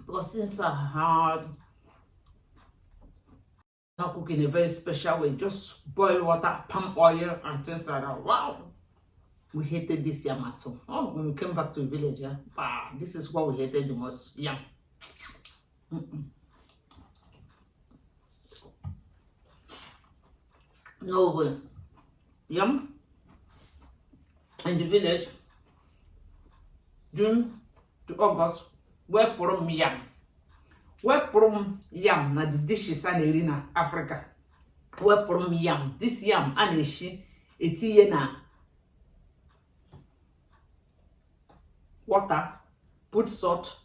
Because since I had not cook in a very special way, just boil water, palm oil, and things like that. Wow, we hated this yam at all. Oh, when we came back to the village, yeah, this is what we hated the most. Yam. No way. Yam in the village, June to August, where from yam. Where from yam na the dishes and in Africa. Where from yam. This yam and she eti na water, put salt,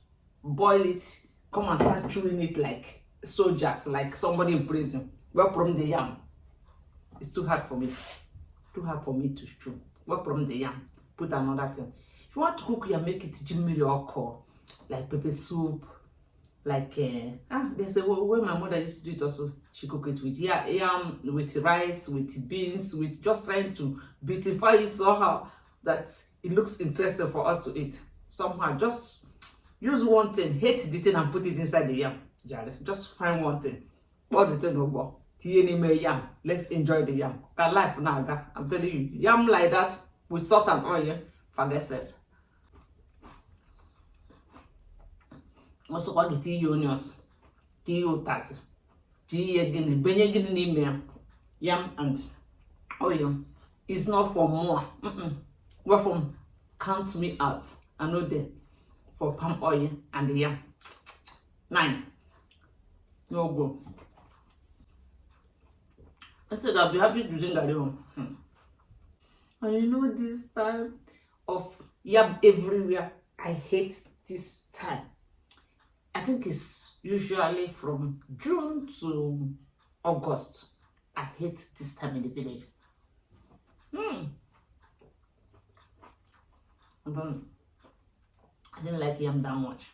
boil it, come and start chewing it like soldiers, like somebody in prison. Where from the yam? It's too hard for me. Too hard for me to chew. Where from the yam? Put another thing. If you want to cook yam, make it jimmy or like pepper soup. Like there's a way my mother used to do it also. She cook it with yam, with rice, with beans, with just trying to beautify it somehow that it looks interesting for us to eat. Somehow just use one thing, hate the thing and put it inside the yam. Just find one thing. What the thing over? Yam. Let's enjoy the yam. That life now, I'm telling you, yam like that with salt and oil, forget it. Also got the tea onions, tea otas, tea again, benye yam and oil. It's not for more. What from count me out. I know them for palm oil and the yam. 9. No go. I said I'll be happy to drink that one. And you know this time of yam everywhere. I hate this time. I think it's usually from June to August. I hate this time in the village. I didn't like yam that much.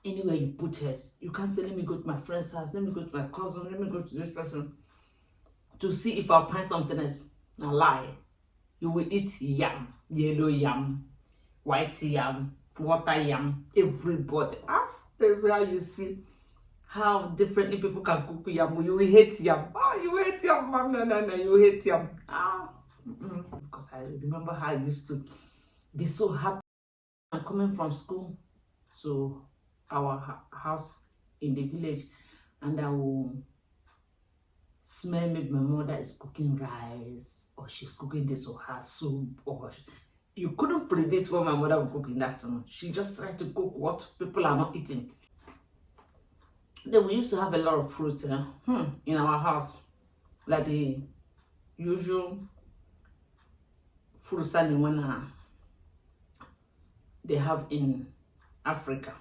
Anywhere you put it, you can't say, let me go to my friend's house, let me go to my cousin, let me go to this person to see if I'll find something else. A lie. You will eat yam, yellow yam, white yam, water yam, everybody. That's how you see how differently people can cook yam. You will hate yam. You hate yam, mom. No, you hate yam. Because I remember how I used to be so happy. I'm coming from school to our house in the village, and I will smell maybe my mother is cooking rice, or she's cooking this or her soup, or you couldn't predict what my mother would cook in the afternoon. She just tried to cook what people are not eating. Then we used to have a lot of fruit in our house, like the usual fruits and when they have in Africa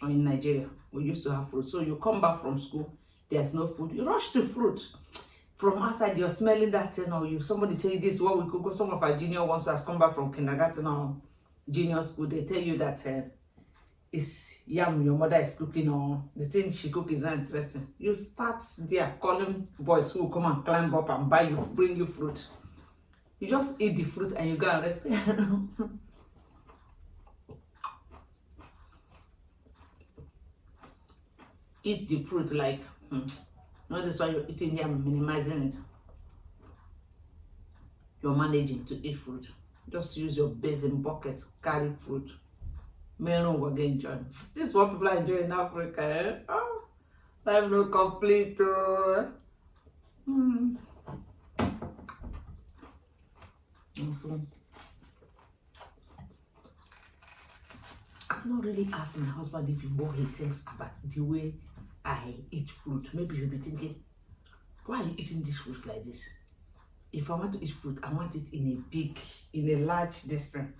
or in Nigeria. We used to have fruit. So you come back from school, there's no food, you rush to fruit. From outside, you're smelling that thing, or somebody tell you this is what we cook. Some of our junior ones who has come back from kindergarten or junior school, they tell you that it's yam your mother is cooking, or the thing she cook is not interesting. You start there calling boys who will come and climb up and buy you, bring you fruit. You just eat the fruit and you go and rest. Eat the fruit like not this why you're eating yam, minimizing it. You're managing to eat fruit. Just use your basin bucket, carry fruit. Men will get enjoy. This is what people are enjoying in Africa. Life no complete. I've not really asked my husband if what he thinks about the way I eat fruit. Maybe he'll be thinking, why are you eating this fruit like this? If I want to eat fruit, I want it in a large distance.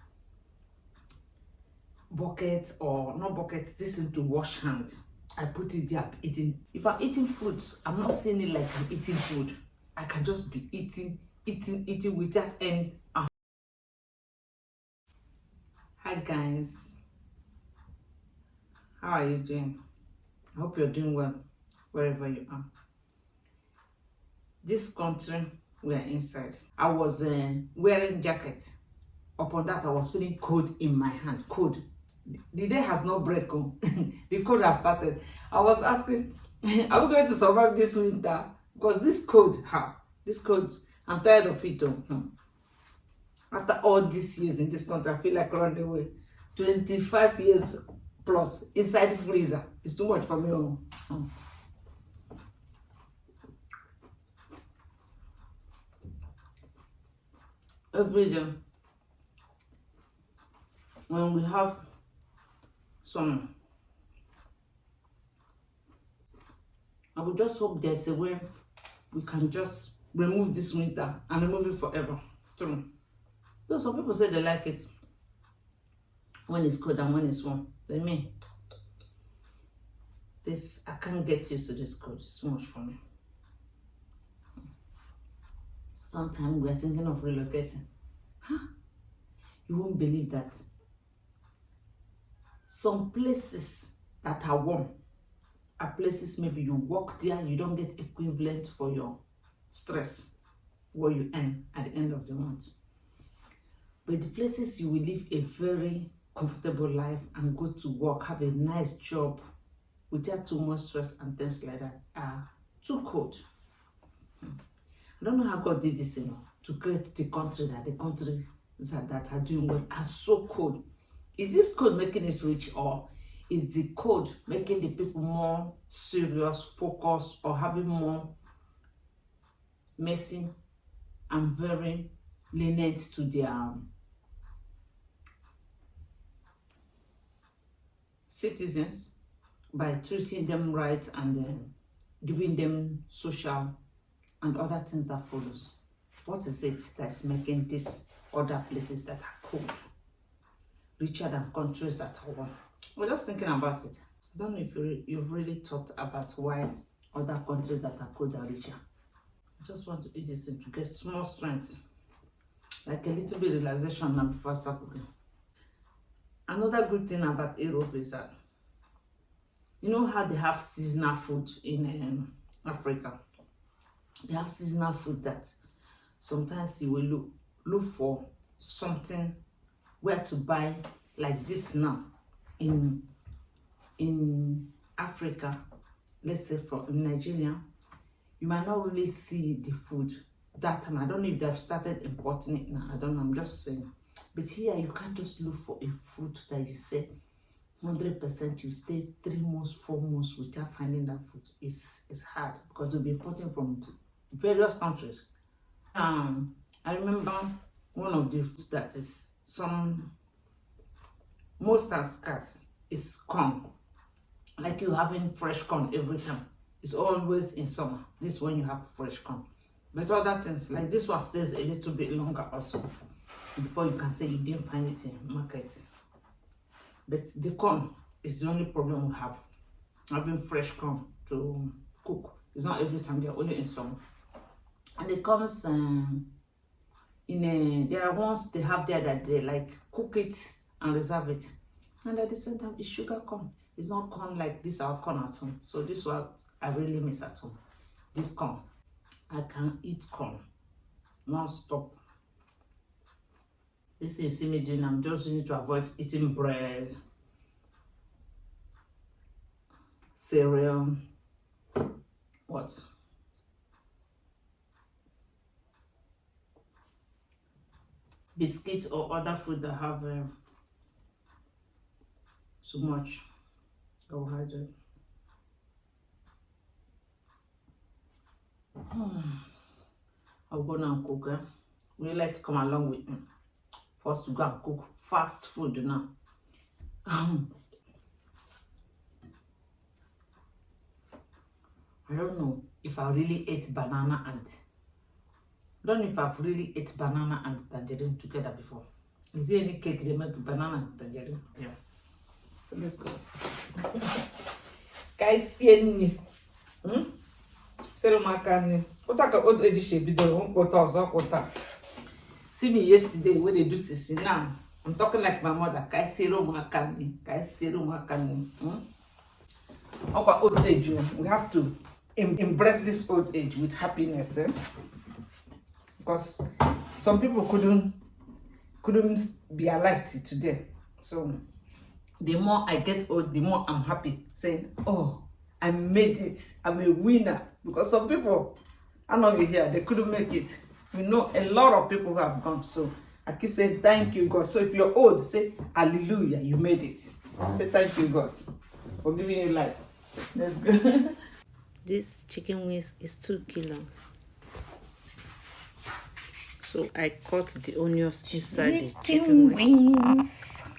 Bucket or not bucket, this is to wash hands. I put it there, eating. If I'm eating fruits, I'm not saying it like I'm eating food. I can just be eating without end. Hi guys. How are you doing? I hope you're doing well wherever you are. This country, we are inside. I was wearing jacket. Upon that, I was feeling cold in my hand. Cold. The day has no break. Oh. The cold has started. I was asking, are we going to survive this winter? Because this cold, this cold, I'm tired of it. Oh. After all these years in this country, I feel like running away. 25 years plus inside the freezer. It's too much for me. Oh. Every day, when we have summer, I would just hope there's a way we can just remove this winter and remove it forever. True. Though some people say they like it when it's cold and when it's warm. Like me, I can't get used to this cold. It's too much for me. Sometimes we are thinking of relocating. You won't believe that some places that are warm are places maybe you work there, you don't get equivalent for your stress, what you earn at the end of the month. But the places you will live a very comfortable life and go to work, have a nice job without too much stress and things like that are too cold. I don't know how God did this, to create the country that are doing well are so cold. Is this cold making it rich, or is the cold making the people more serious, focused, or having more mercy and very lenient to their citizens by treating them right and giving them social and other things that follows? What is it that's making these other places that are cold richer than countries that are warm? We're just thinking about it. I don't know if you've really thought about why other countries that are cold are richer. I just want to eat this thing to get small strength, like a little bit relaxation now before I start cooking. Another good thing about Europe is that, you know how they have seasonal food in Africa? They have seasonal food that sometimes you will look for something where to buy, like this now in Africa. Let's say from Nigeria, you might not really see the food that time. I don't know if they've started importing it now. I don't know. I'm just saying. But here you can't just look for a food that you say 100% you stay 3 months, 4 months without finding that food. It's hard because they'll be importing from various countries. I remember one of the foods that is most are scarce is corn. Like you having fresh corn every time. It's always in summer. This is when you have fresh corn. But other things like this one stays a little bit longer also before you can say you didn't find it in market. But the corn is the only problem we have. Having fresh corn to cook. It's not every time, they're only in summer. And it comes there are ones they have there that they like cook it and reserve it. And at the same time, it's sugar corn. It's not corn like this, our corn at home. So this is what I really miss at home. This corn. I can eat corn non-stop. This thing you see me doing, I'm just doing it to avoid eating bread, cereal, biscuits or other food that have so much carbohydrate. I'll go now and cook. Would you like to come along with me for us to go and cook fast food now? I don't know if I really ate banana and I don't know if I've really ate banana and tangerine together before. Is there any cake they make with banana and tangerine? Yeah. So let's go. Guys, see me yesterday when they do sissy. Now I'm talking like my mother. About old age, we have to embrace this old age with happiness, because some people couldn't be alive till today. So The more I get old, the more I'm happy, saying, oh, I made it. I'm a winner. Because some people are not here, they couldn't make it. We know a lot of people who have gone. So I keep saying, thank you, God. So if you're old, say, hallelujah, you made it. Say, thank you, God, for giving you life. Let's go. This chicken wings is 2 kilos. So I cut the onions inside the chicken wings.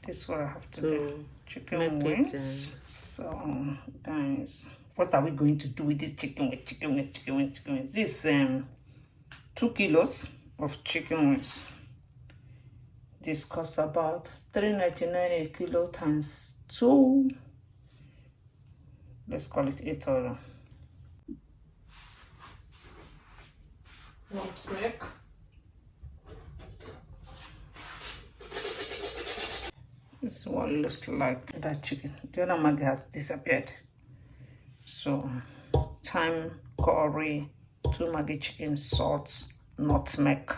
This is what I have to do. Chicken wings. So, guys, what are we going to do with this chicken wings? Chicken wings. This 2 kilos of chicken wings. This costs about $3.99 a kilo times 2. Let's call it $8. Nutmeg. This is what it looks like, that chicken. The other Maggi has disappeared. So, thyme, curry, 2 Maggi chicken, salt, nutmeg.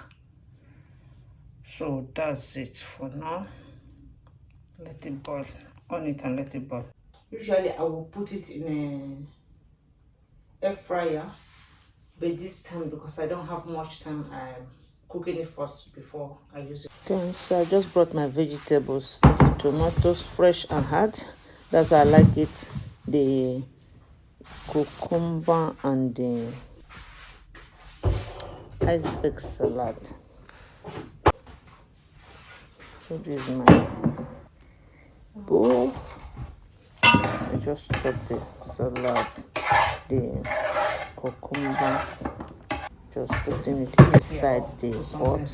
So that's it for now. Let it boil. On it and let it boil. Usually I will put it in a air fryer, but this time, because I don't have much time, I'm cooking it first before I use it. Okay, so I just brought my vegetables, the tomatoes, fresh and hard. That's how I like it. The cucumber and the iceberg salad. So this is my bowl. I just chop the salad, the cucumber, just putting it inside the pot,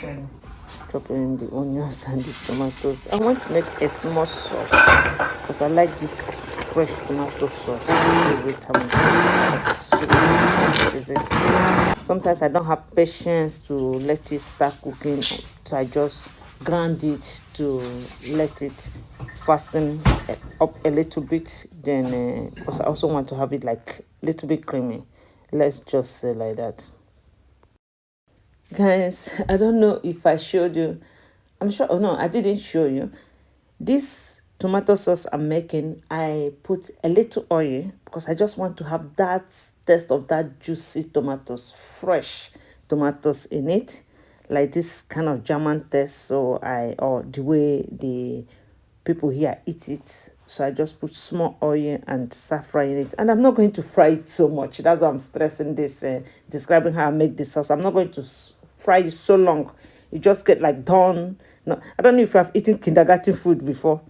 chopping in the onions and the tomatoes. I want to make a small sauce because I like this fresh tomato sauce. This is it. Sometimes I don't have patience to let it start cooking, so I just grind it to let it fasten up a little bit. Then because I also want to have it like a little bit creamy. Let's just say like that. Guys, I don't know if I showed you. I'm sure, oh no, I didn't show you. This tomato sauce I'm making, I put a little oil because I just want to have that taste of that juicy tomatoes, fresh tomatoes in it, like this kind of German taste. So or the way the people here eat it. So I just put small oil and start frying it. And I'm not going to fry it so much. That's why I'm stressing this, describing how I make this sauce. I'm not going to fry it so long. You just get like done. No, I don't know if you have eaten kindergarten food before.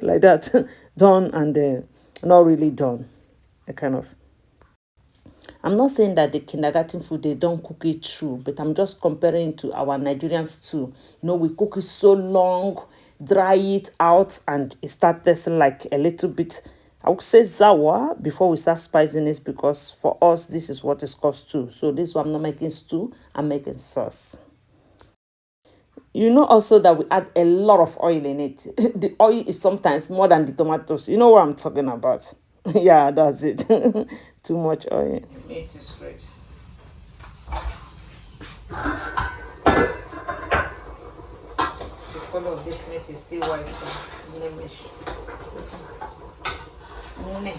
Like that. Done and not really done. A kind of. I'm not saying that the kindergarten food, they don't cook it through, but I'm just comparing to our Nigerians too. You know, we cook it so long, dry it out, and it starts tasting like a little bit, I would say sour before we start spicing it, because for us, this is what is called stew. So this one, I'm not making stew, I'm making sauce. You know also that we add a lot of oil in it. The oil is sometimes more than the tomatoes. You know what I'm talking about. Yeah, that's it. Too much oil. Meat is ready. The color of this meat is still white. Without me.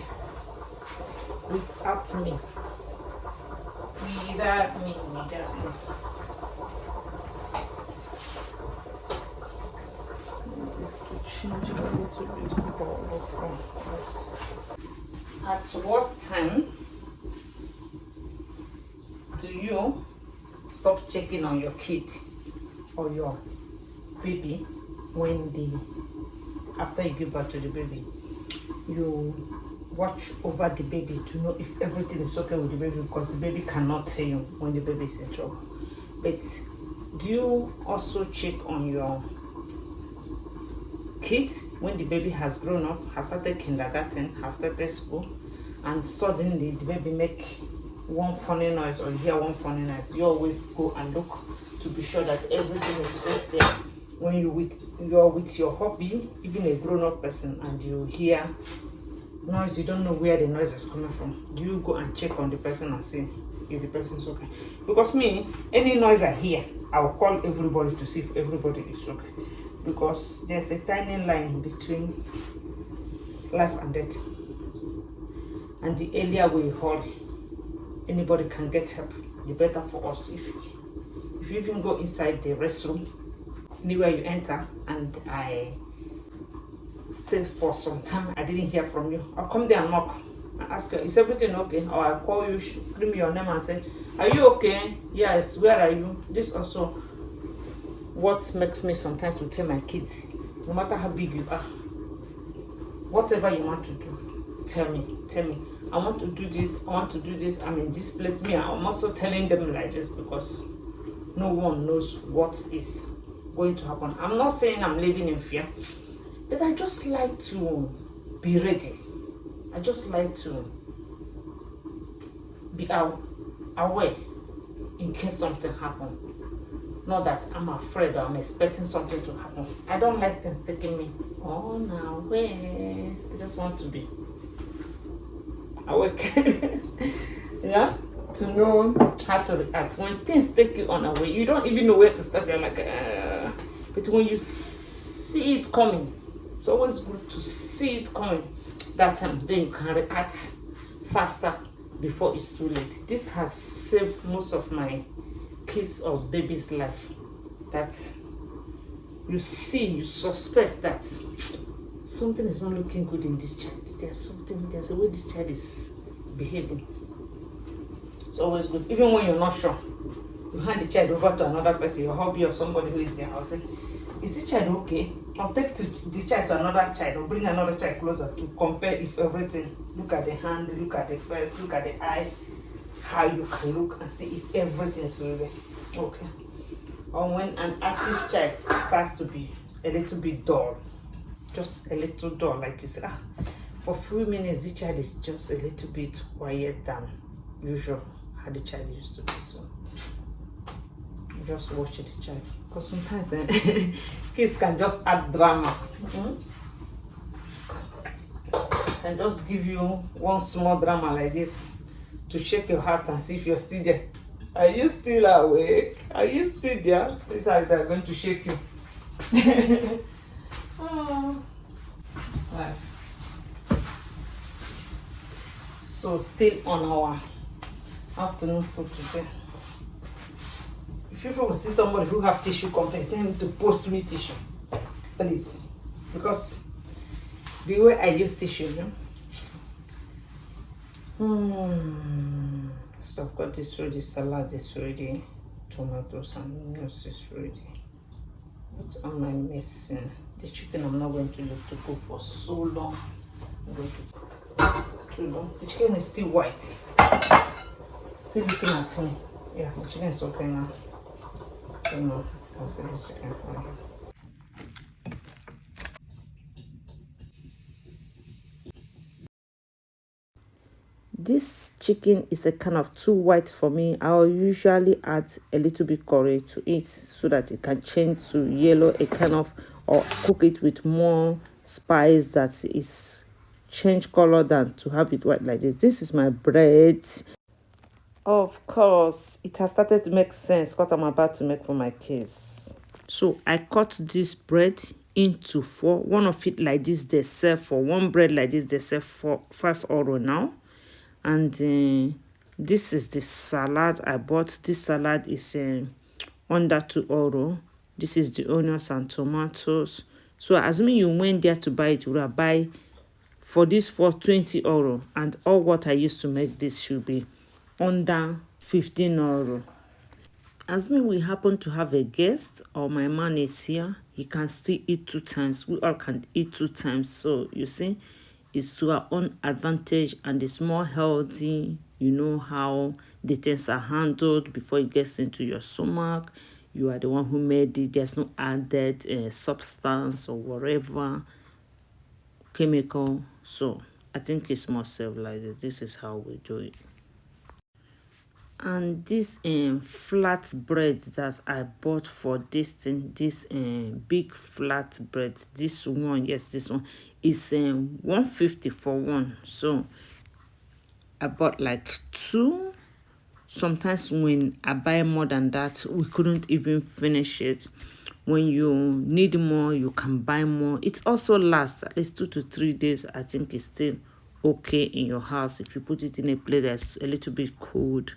Without me. This to change a little bit from this. At what time do you stop checking on your kid or your baby when after you give birth to the baby? You watch over the baby to know if everything is okay with the baby, because the baby cannot tell you when the baby is in trouble. But do you also check on your kid when the baby has grown up, has started kindergarten, has started school, and suddenly the baby make one funny noise or you hear one funny noise? You always go and look to be sure that everything is okay. When you're with your hobby, even a grown-up person, and you hear noise, you don't know where the noise is coming from. Do you go and check on the person and see if the person is okay? Because me, any noise I hear, I will call everybody to see if everybody is okay. Because there's a tiny line between life and death. And the earlier we hurry, anybody can get help, the better for us. If you even go inside the restroom, anywhere you enter, and I stayed for some time, I didn't hear from you, I'll come there and knock and ask you, is everything okay? Or I'll call you, scream your name and say, are you okay? Yes, where are you? This also what makes me sometimes to tell my kids, no matter how big you are, whatever you want to do, tell me. I want to do this, I'm in this place. Me, I'm also telling them like this because no one knows what is going to happen. I'm not saying I'm living in fear, but I just like to be ready. I just like to be aware in case something happens. Not that I'm afraid or I'm expecting something to happen. I don't like things taking me on away. I just want to be awake. Yeah, to know how to react when things take you on away. You don't even know where to start. You're like, but when you see it coming, it's always good to see it coming. That time, then you can react faster before it's too late. This has saved most of my kids or baby's life. That you see, you suspect that something is not looking good in this child. There's a way this child is behaving. It's always good. Even when you're not sure, you hand the child over to another person, your hubby or somebody who is there. I'll say, is this child okay? I'll take the child to another child or bring another child closer to compare if everything. Look at the hand, look at the face, look at the eye, how you can look and see if everything is really okay. Or when an active child starts to be a little bit dull, just a little dull, like you said, for a few minutes the child is just a little bit quiet than usual, how the child used to be. So just watch the child, because sometimes kids can just add drama. Can just give you one small drama like this to shake your heart and see if you're still there. Are you still awake? Are you still there? This is how they're going to shake you. Oh. Right. So still on our afternoon food today. If you will see somebody who have tissue complaint, tell him to post me tissue, please, because the way I use tissue, So I've got this ready, salad is ready, tomatoes and onions is ready. What am I missing? The chicken I'm not going to leave to cook for so long. I'm going to cook too long. The chicken is still white. Still looking at me. Yeah, the chicken is okay now. I don't know if you can see this chicken from here. This chicken is a kind of too white for me. I'll usually add a little bit curry to it so that it can change to yellow, a kind of, or cook it with more spice that is change color than to have it white like this. This is my bread. Of course, it has started to make sense what I'm about to make for my kids. So I cut this bread into 4. One of it like this, they sell for one bread like this, they sell for €5 now. And this is the salad I bought. This salad is under €2. This is the onions and tomatoes. So assuming you went there to buy it, you will buy for this for €20, and all what I used to make this should be under €15. Assuming we happen to have a guest or my man is here, he can still eat 2 times. We all can eat 2 times. So you see, it's to our own advantage and it's more healthy. You know how the things are handled before it gets into your stomach. You are the one who made it. There's no added substance or whatever chemical. So I think it's more civilized. This is how we do it. And this flat bread that I bought for this thing, this big flat bread, this one, yes, this one is $150 for one. So I bought like 2. Sometimes when I buy more than that, we couldn't even finish it. When you need more, you can buy more. It also lasts at least 2 to 3 days. I think it's still okay in your house. If you put it in a place that's a little bit cold,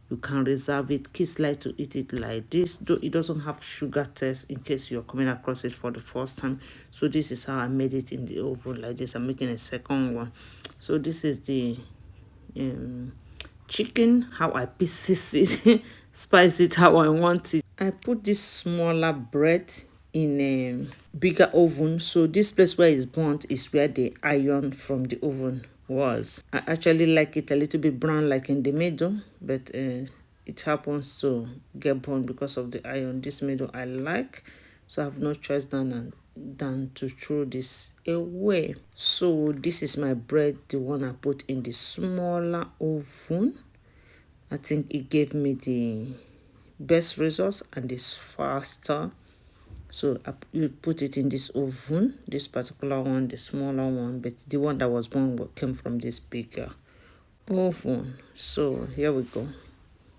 you can reserve it. Kids like to eat it like this, though it doesn't have sugar taste, in case you're coming across it for the first time. So this is how I made it in the oven like this. I'm making a second one. So this is the chicken, how I pieces it, spice it how I want it. I put this smaller bread in a bigger oven. So this place where it's burnt is where the iron from the oven was. I actually like it a little bit brown, like in the middle, but it happens to get burnt because of the iron. This middle I like, so I have no choice than to throw this away. So this is my bread, the one I put in the smaller oven. I think it gave me the best results and it's faster. So you put it in this oven, this particular one, the smaller one, but the one that was born came from this bigger oven. So here we go.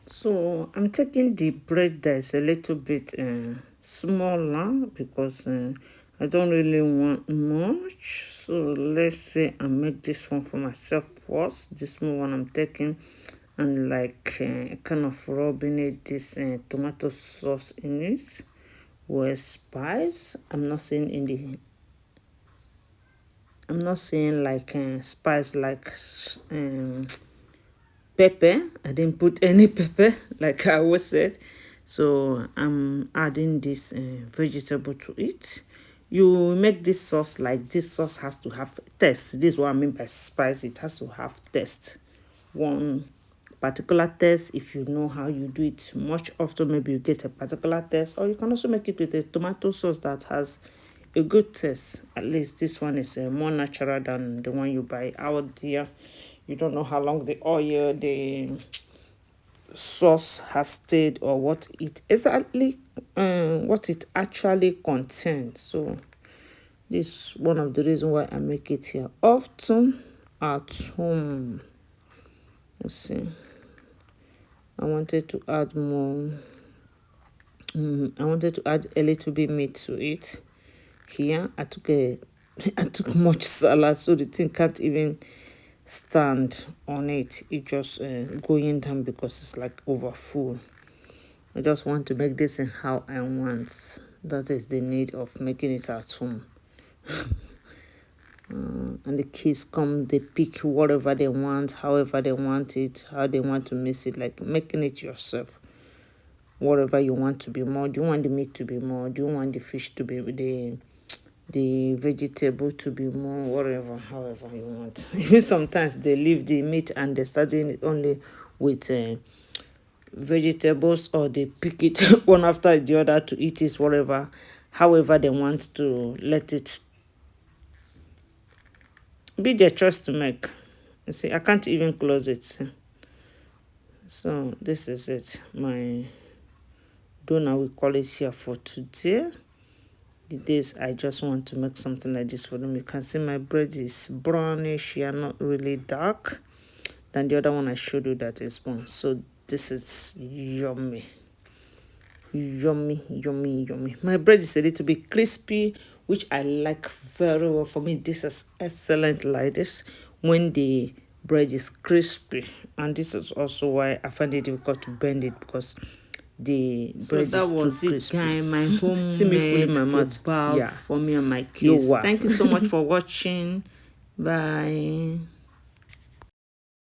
So I'm taking the bread that is a little bit smaller because I don't really want much. So let's say I make this one for myself first. This small one I'm taking, and like kind of rubbing it this tomato sauce in it with spice. I'm not saying like spice like pepper. I didn't put any pepper like I always said. So I'm adding this vegetable to it. You make this sauce like this sauce has to have taste. This is what I mean by spice. It has to have taste. One particular taste. If you know how you do it much often, maybe you get a particular taste, or you can also make it with a tomato sauce that has a good taste. At least this one is more natural than the one you buy out there. You don't know how long the oil, the sauce has stayed, or what it exactly what it actually contains. So this is one of the reasons why I make it here often at home. Let's see. I wanted to add more. I wanted to add a little bit meat to it. Here I took much salad, so the thing can't even stand on it. It just going down because it's like over full. I just want to make this in how I want. That is the need of making it at home. And the kids come, they pick whatever they want, however they want it, how they want to mix it, like making it yourself. Whatever you want to be more. Do you want the meat to be more? Do you want the fish to be the vegetable to be more? Whatever, however you want. Even sometimes they leave the meat and they start doing it only with vegetables, or they pick it one after the other to eat it, whatever, however they want to let it be their choice to make. You see, I can't even close it. So this is it, my donor, we call it here for today. The days I just want to make something like this for them. You can see my bread is brownish here, not really dark than the other one I showed you that is brown. So this is yummy. Yummy. My bread is a little bit crispy, which I like very well. For me, this is excellent like this when the bread is crispy. And this is also why I find it difficult to bend it, because the bread is too crispy. Guy, my homemade see me fooling my mouth. Yeah, for me and my kids. Thank you so much for watching. Bye.